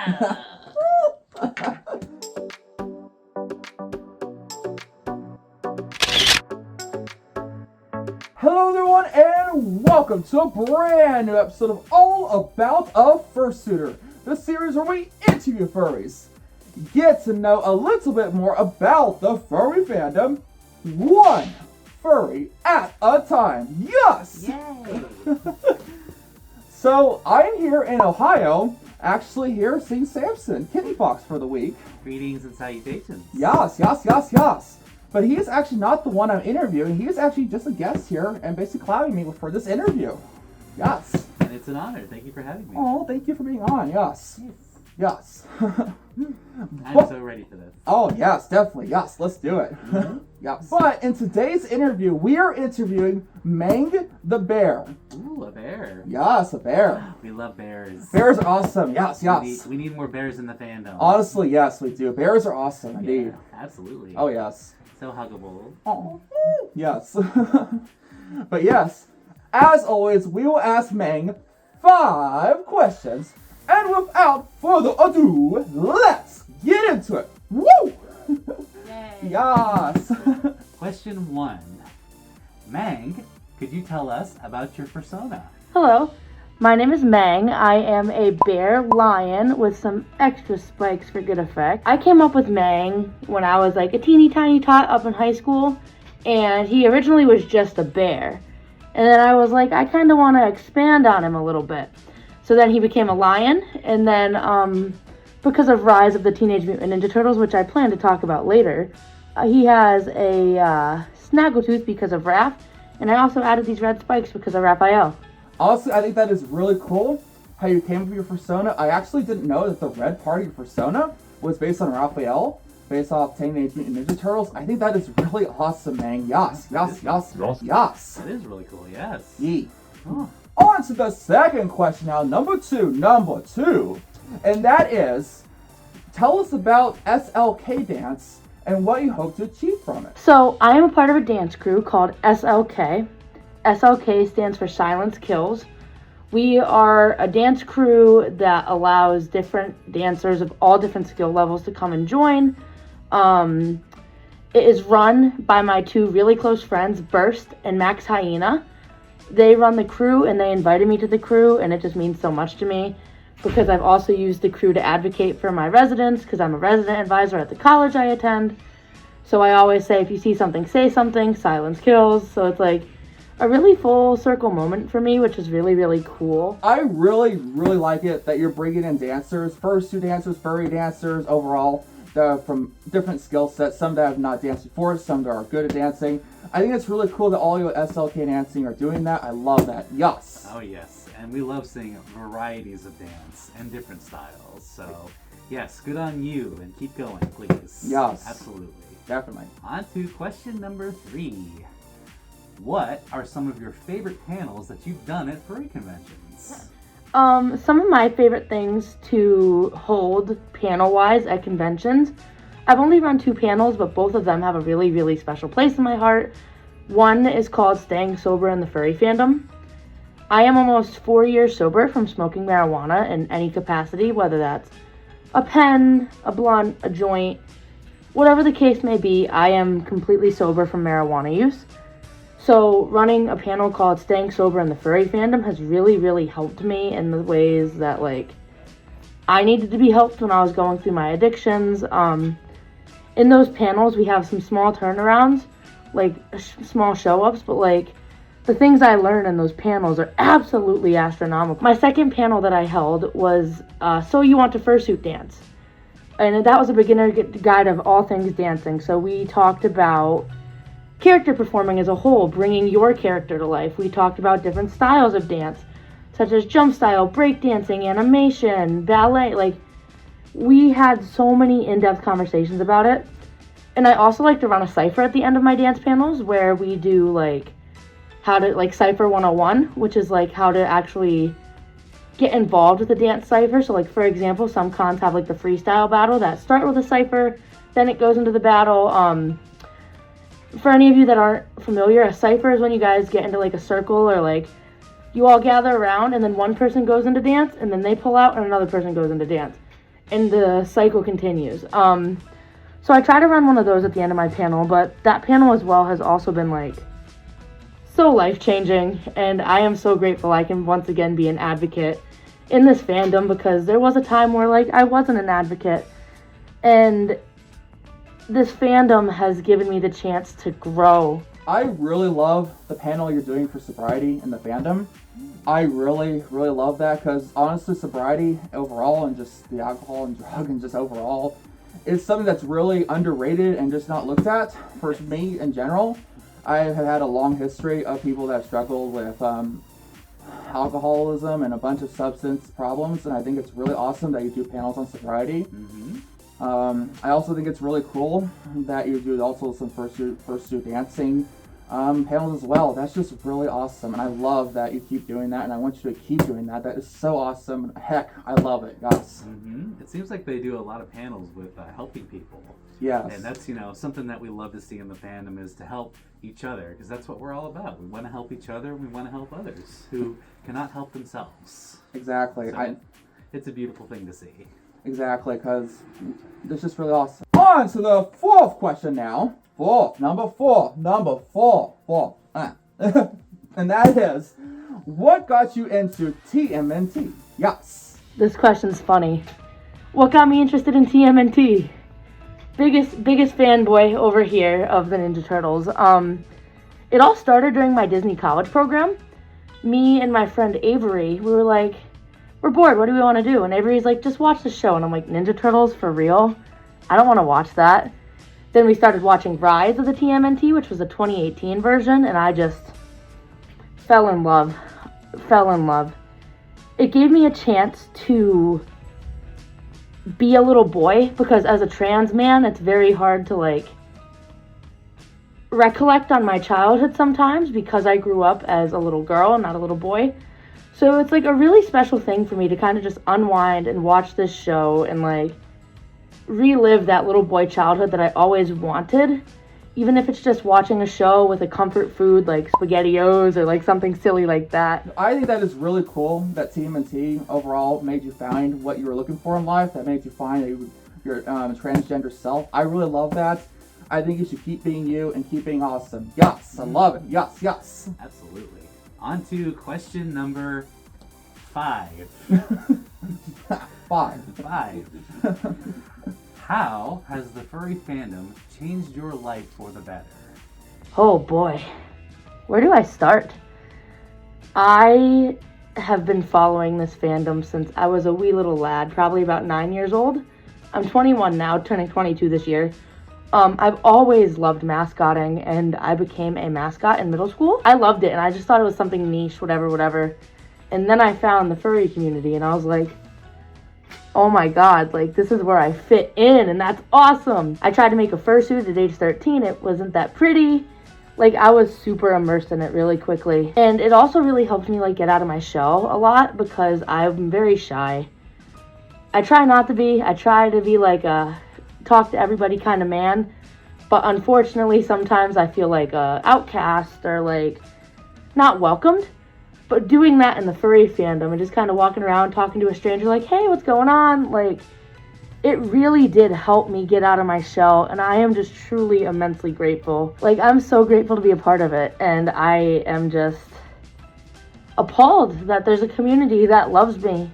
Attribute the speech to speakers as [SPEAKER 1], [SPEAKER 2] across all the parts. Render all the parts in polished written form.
[SPEAKER 1] Hello everyone and welcome to a brand new episode of All About a Fursuiter, the series where we interview furries, get to know a little bit more about the furry fandom, one furry at a time. Yes!
[SPEAKER 2] Yay!
[SPEAKER 1] So I'm here in Ohio, actually here seeing Samson, Kitty Fox for the week.
[SPEAKER 2] Greetings and salutations.
[SPEAKER 1] Yes. But he is actually not the one I'm interviewing. He is actually just a guest here and basically clouding me for this interview. Yes.
[SPEAKER 2] And it's an honor. Thank you for having me.
[SPEAKER 1] Oh, thank you for being on. Yes. Yes.
[SPEAKER 2] I'm so ready for this.
[SPEAKER 1] Oh, yes, definitely. Yes, let's do it.
[SPEAKER 2] Mm-hmm.
[SPEAKER 1] Yes. But in today's interview, we are interviewing Mang the Bear.
[SPEAKER 2] Ooh, a bear.
[SPEAKER 1] Yes, a bear.
[SPEAKER 2] We love bears.
[SPEAKER 1] Bears are awesome. Yes.
[SPEAKER 2] We need more bears in the fandom.
[SPEAKER 1] Honestly, yes, we do. Bears are awesome, indeed.
[SPEAKER 2] Yeah, absolutely.
[SPEAKER 1] Oh, yes.
[SPEAKER 2] So huggable.
[SPEAKER 1] Oh, yes. But yes, as always, we will ask Mang 5 questions. And without further ado, let's get into it. Woo!
[SPEAKER 3] Yay.
[SPEAKER 1] Yes.
[SPEAKER 2] Question 1. Mang, could you tell us about your persona?
[SPEAKER 3] Hello, my name is Mang. I am a bear lion with some extra spikes for good effect. I came up with Mang when I was like a teeny tiny tot up in high school, and he originally was just a bear. And then I was like, I kind of want to expand on him a little bit. So then he became a lion, and then because of Rise of the Teenage Mutant Ninja Turtles, which I plan to talk about later, he has a snaggletooth because of Raph, and I also added these red spikes because of Raphael.
[SPEAKER 1] Honestly, I think that is really cool how you came up with your persona. I actually didn't know that the red part of your persona was based on Raphael, based off Teenage Mutant Ninja Turtles. I think that is really awesome, man. Yes.
[SPEAKER 2] That is really cool, yes.
[SPEAKER 1] Yee.
[SPEAKER 2] Oh.
[SPEAKER 1] On to the second question now, number two, and that is, tell us about SLK Dance and what you hope to achieve from it.
[SPEAKER 3] So I am a part of a dance crew called SLK. SLK stands for Silence Kills. We are a dance crew that allows different dancers of all different skill levels to come and join. It is run by my 2 really close friends, Burst and Max Hyena. They run the crew and they invited me to the crew, and it just means so much to me because I've also used the crew to advocate for my residents because I'm a resident advisor at the college I attend. So I always say, if you see something, say something. Silence kills. So it's like a really full circle moment for me, which is really, really cool.
[SPEAKER 1] I really like it that you're bringing in dancers, fursuit dancers, furry dancers, overall, from different skill sets, some that have not danced before, some that are good at dancing. I think it's really cool that all you at SLK Dancing are doing that. I love that. Yes.
[SPEAKER 2] Oh, yes. And we love seeing varieties of dance and different styles. So, yes, good on you, and keep going, please.
[SPEAKER 1] Yes.
[SPEAKER 2] Absolutely.
[SPEAKER 1] Definitely.
[SPEAKER 2] On to question number 3. What are some of your favorite panels that you've done at furry conventions?
[SPEAKER 3] Some of my favorite things to hold panel-wise at conventions, I've only run 2 panels, but both of them have a really, really special place in my heart. One is called Staying Sober in the Furry Fandom. I am almost 4 years sober from smoking marijuana in any capacity, whether that's a pen, a blunt, a joint, whatever the case may be. I am completely sober from marijuana use. So running a panel called Staying Sober in the Furry Fandom has really, really helped me in the ways that, like, I needed to be helped when I was going through my addictions. In those panels, we have some small turnarounds, like small show-ups, but, like, the things I learn in those panels are absolutely astronomical. My second panel that I held was So You Want to Fursuit Dance. And that was a beginner guide of all things dancing. So we talked about character performing as a whole, bringing your character to life. We talked about different styles of dance, such as jump style, breakdancing, animation, ballet. Like, we had so many in-depth conversations about it. And I also like to run a cipher at the end of my dance panels where we do, like, how to, like, Cipher 101, which is, like, how to actually get involved with the dance cipher. So, like, for example, some cons have, like, the freestyle battle that start with a cipher, then it goes into the battle. For any of you that aren't familiar, a cipher is when you guys get into, like, a circle, or, like, you all gather around and then one person goes into dance and then they pull out and another person goes into dance. and the cycle continues. So I try to run one of those at the end of my panel, but that panel as well has also been like so life-changing, and I am so grateful I can once again be an advocate in this fandom, because there was a time where like I wasn't an advocate, and this fandom has given me the chance to grow.
[SPEAKER 1] I really love the panel you're doing for sobriety in the fandom. I really love that, because honestly, sobriety overall and just the alcohol and drug and just overall is something that's really underrated and just not looked at for me in general. I have had a long history of people that struggle with alcoholism and a bunch of substance problems, and I think it's really awesome that you do panels on sobriety. I also think it's really cool that you do also some fursuit dancing panels as well. That's just really awesome, and I love that you keep doing that, and I want you to keep doing that. That is so awesome. Heck, I love it, guys.
[SPEAKER 2] It seems like they do a lot of panels with helping people.
[SPEAKER 1] Yes.
[SPEAKER 2] And that's, something that we love to see in the fandom, is to help each other, because that's what we're all about. We want to help each other, we want to help others who cannot help themselves.
[SPEAKER 1] Exactly.
[SPEAKER 2] So it's a beautiful thing to see.
[SPEAKER 1] Exactly, because it's just really awesome. On to the fourth question now. Number four. And that is, what got you into TMNT? Yes.
[SPEAKER 3] This question's funny. What got me interested in TMNT? Biggest fanboy over here of the Ninja Turtles. It all started during my Disney college program. Me and my friend Avery, we were like, we're bored, what do we want to do? And Avery's like, just watch the show. And I'm like, Ninja Turtles, for real? I don't want to watch that. Then we started watching Rise of the TMNT, which was a 2018 version, and I just fell in love. It gave me a chance to be a little boy, because as a trans man, it's very hard to like recollect on my childhood sometimes, because I grew up as a little girl, not a little boy. So it's like a really special thing for me to kind of just unwind and watch this show and like relive that little boy childhood that I always wanted, even if it's just watching a show with a comfort food like SpaghettiOs or like something silly like that.
[SPEAKER 1] I think that is really cool that TMNT overall made you find what you were looking for in life, that made you find your transgender self. I really love that. I think you should keep being you and keep being awesome. Yes, I love it. Yes.
[SPEAKER 2] Absolutely. On to question number 5.
[SPEAKER 1] 5.
[SPEAKER 2] How has the furry fandom changed your life for the better?
[SPEAKER 3] Oh boy, where do I start? I have been following this fandom since I was a wee little lad, probably about 9 years old. I'm 21 now, turning 22 this year. I've always loved mascotting, and I became a mascot in middle school. I loved it, and I just thought it was something niche, whatever. And then I found the furry community, and I was like, oh my god, like this is where I fit in, and that's awesome. I tried to make a fursuit at age 13. It wasn't that pretty. Like, I was super immersed in it really quickly. And it also really helped me like get out of my shell a lot, because I'm very shy. I try not to be. I try to be like a talk to everybody kind of man, but unfortunately sometimes I feel like a outcast or like not welcomed. But doing that in the furry fandom and just kind of walking around talking to a stranger like, hey, what's going on? Like, it really did help me get out of my shell, and I am just truly immensely grateful. Like, I'm so grateful to be a part of it, and I am just appalled that there's a community that loves me,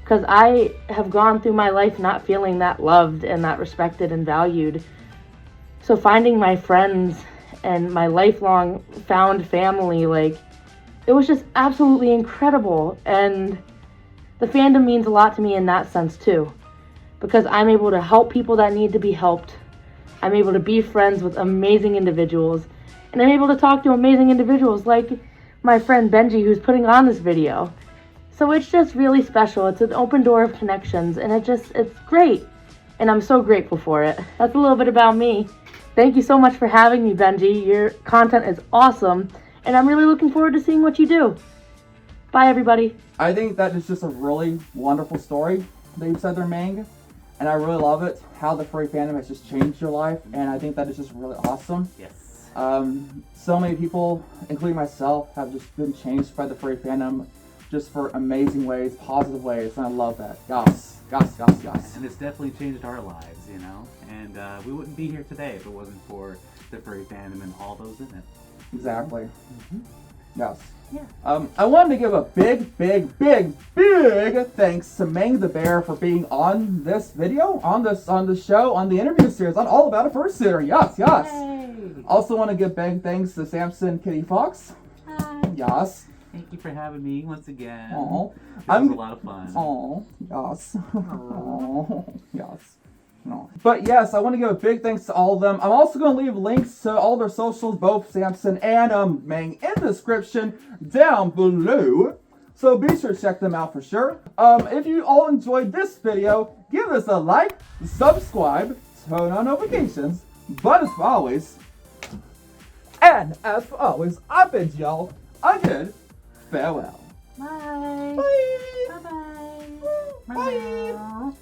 [SPEAKER 3] because I have gone through my life not feeling that loved and that respected and valued. So finding my friends and my lifelong found family, like, it was just absolutely incredible, and the fandom means a lot to me in that sense too, because I'm able to help people that need to be helped. I'm able to be friends with amazing individuals, and I'm able to talk to amazing individuals like my friend Benji, who's putting on this video. So it's just really special. It's an open door of connections, and it's great, and I'm so grateful for it. That's a little bit about me. Thank you so much for having me, Benji. Your content is awesome, and I'm really looking forward to seeing what you do. Bye, everybody.
[SPEAKER 1] I think that is just a really wonderful story that you said there, Mang. And I really love it, how the furry fandom has just changed your life. And I think that is just really awesome.
[SPEAKER 2] Yes.
[SPEAKER 1] So many people, including myself, have just been changed by the furry fandom just for amazing ways, positive ways, and I love that. Yes, yes, yes, yes.
[SPEAKER 2] And it's definitely changed our lives, you know? And we wouldn't be here today if it wasn't for the furry fandom and all those in it.
[SPEAKER 1] Exactly.
[SPEAKER 2] Mm-hmm.
[SPEAKER 1] Yes.
[SPEAKER 3] Yeah.
[SPEAKER 1] I wanted to give a big thanks to Mang The Bear for being on this video, on the show, on the interview series, on All About a Fursuiter. Yes, yes.
[SPEAKER 3] Yay.
[SPEAKER 1] Also want to give big thanks to Samson Kitty Fox.
[SPEAKER 3] Hi.
[SPEAKER 1] Yes.
[SPEAKER 2] Thank you for having me once again.
[SPEAKER 1] Aw.
[SPEAKER 2] It was a lot of fun.
[SPEAKER 1] Oh, yes. Oh, yes. No. But yes, I want to give a big thanks to all of them. I'm also going to leave links to all their socials, both Samson and Mang, in the description down below. So be sure to check them out for sure. If you all enjoyed this video, give us a like, subscribe, turn on notifications. But as always, and as always, I bid y'all a good farewell.
[SPEAKER 3] Bye.
[SPEAKER 1] Bye.
[SPEAKER 3] Bye-bye.
[SPEAKER 1] Bye.